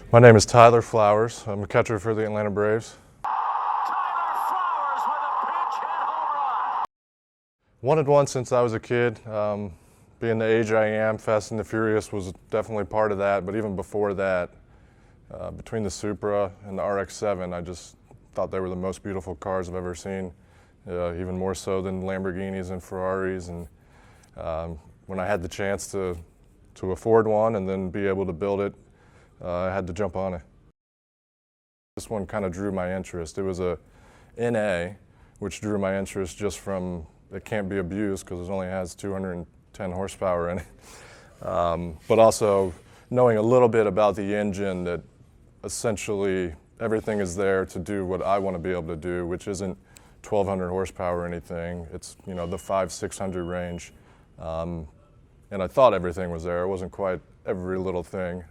My name is Tyler Flowers. I'm a catcher for the Atlanta Braves. Tyler Flowers with a pinch hit home run. Wanted one since I was a kid. Being the age I am, Fast and the Furious was definitely part of that, but even before that, between the Supra and the RX-7, I just thought they were the most beautiful cars I've ever seen, even more so than Lamborghinis and Ferraris. And when I had the chance to afford one and then be able to build it, I had to jump on it. This one kind of drew my interest. It was a NA, which drew my interest just from it can't be abused because it only has 210 horsepower in it. But also knowing a little bit about the engine, that essentially everything is there to do what I want to be able to do, which isn't 1,200 horsepower or anything. It's, the 500-600 range. And I thought everything was there. It wasn't quite every little thing.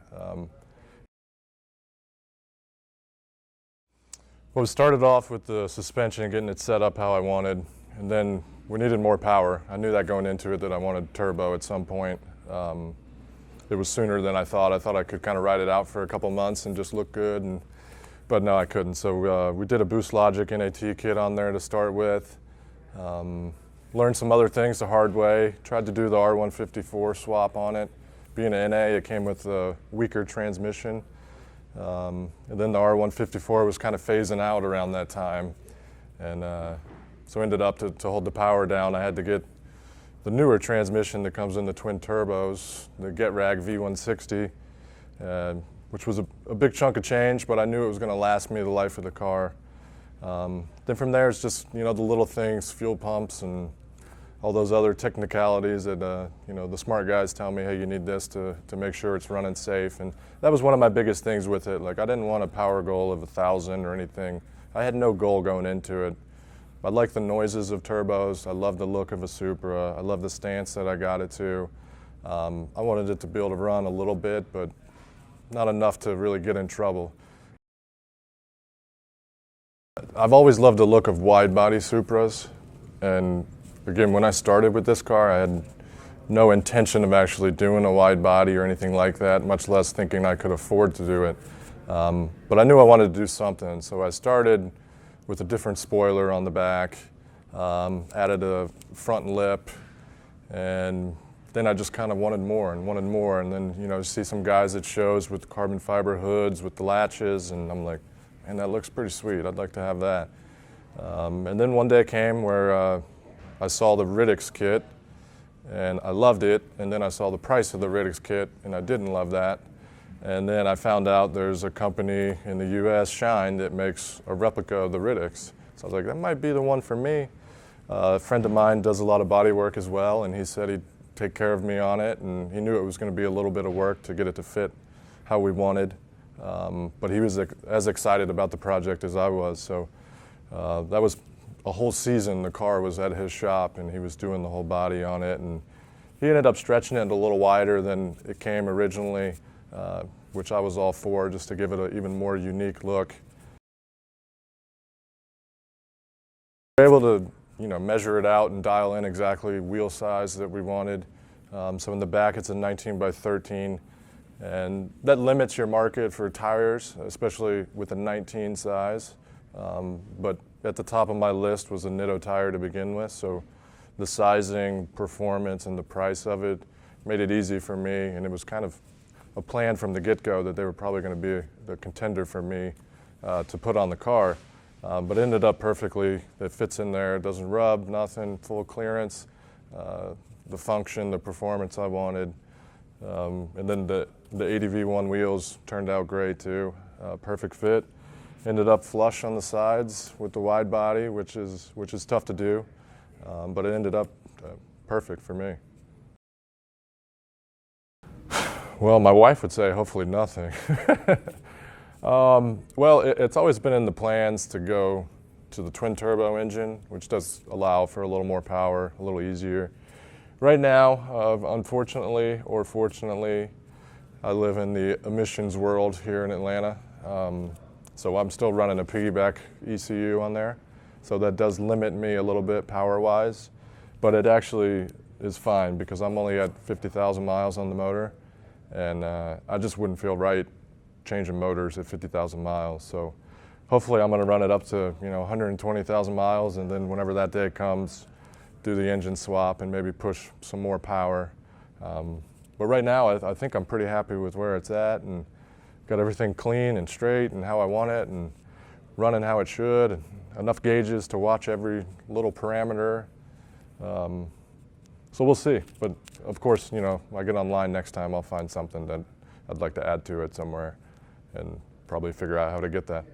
Well, we started off with the suspension and getting it set up how I wanted, and then we needed more power. I knew that going into it that I wanted turbo at some point. It was sooner than I thought. I thought I could kind of ride it out for a couple months and just look good, but no, I couldn't. So we did a Boost Logic NAT kit on there to start with. Learned some other things the hard way. Tried to do the R154 swap on it. Being an NA, it came with a weaker transmission. And then the R154 was kind of phasing out around that time. And so ended up to hold the power down, I had to get the newer transmission that comes in the twin turbos, the GetRag V160, which was a big chunk of change, but I knew it was going to last me the life of the car. Then from there, it's just, the little things, fuel pumps and all those other technicalities that, the smart guys tell me, hey, you need this to make sure it's running safe. And that was one of my biggest things with it. Like, I didn't want a power goal of 1,000 or anything. I had no goal going into it. I like the noises of turbos. I love the look of a Supra. I love the stance that I got it to. I wanted it to be able to run a little bit, but not enough to really get in trouble. I've always loved the look of wide body Supras, and again, when I started with this car, I had no intention of actually doing a wide body or anything like that, much less thinking I could afford to do it. But I knew I wanted to do something, so I started with a different spoiler on the back, added a front lip, and then I just kind of wanted more, and then, you see some guys at shows with carbon fiber hoods with the latches, and I'm like, man, that looks pretty sweet. I'd like to have that. And then one day came where I saw the Riddix kit, and I loved it, and then I saw the price of the Riddix kit, and I didn't love that. And then I found out there's a company in the US, Shine, that makes a replica of the Riddix. So I was like, that might be the one for me. A friend of mine does a lot of body work as well, and he said he'd take care of me on it, and he knew it was going to be a little bit of work to get it to fit how we wanted. But he was as excited about the project as I was, so that was a whole season. The car was at his shop, and he was doing the whole body on it, and he ended up stretching it a little wider than it came originally, which I was all for, just to give it an even more unique look. We were able to, measure it out and dial in exactly wheel size that we wanted. So in the back, it's a 19 by 13, and that limits your market for tires, especially with a 19 size. But at the top of my list was a Nitto tire to begin with, so the sizing, performance, and the price of it made it easy for me, and it was kind of a plan from the get-go that they were probably going to be the contender for me to put on the car. But it ended up perfectly. It fits in there, it doesn't rub, nothing, full clearance, the function, the performance I wanted. And then the ADV1 wheels turned out great too, perfect fit. Ended up flush on the sides with the wide body, which is tough to do, but it ended up perfect for me. Well, my wife would say hopefully nothing. Well, it's always been in the plans to go to the twin turbo engine, which does allow for a little more power, a little easier. Right now, unfortunately or fortunately, I live in the emissions world here in Atlanta. So I'm still running a piggyback ECU on there. So that does limit me a little bit power-wise, but it actually is fine because I'm only at 50,000 miles on the motor, and I just wouldn't feel right changing motors at 50,000 miles. So hopefully I'm going to run it up to 120,000 miles, and then whenever that day comes, do the engine swap and maybe push some more power. But right now I think I'm pretty happy with where it's at, and got everything clean and straight and how I want it, and running how it should, and enough gauges to watch every little parameter. So we'll see. But of course, when I get online next time, I'll find something that I'd like to add to it somewhere and probably figure out how to get that.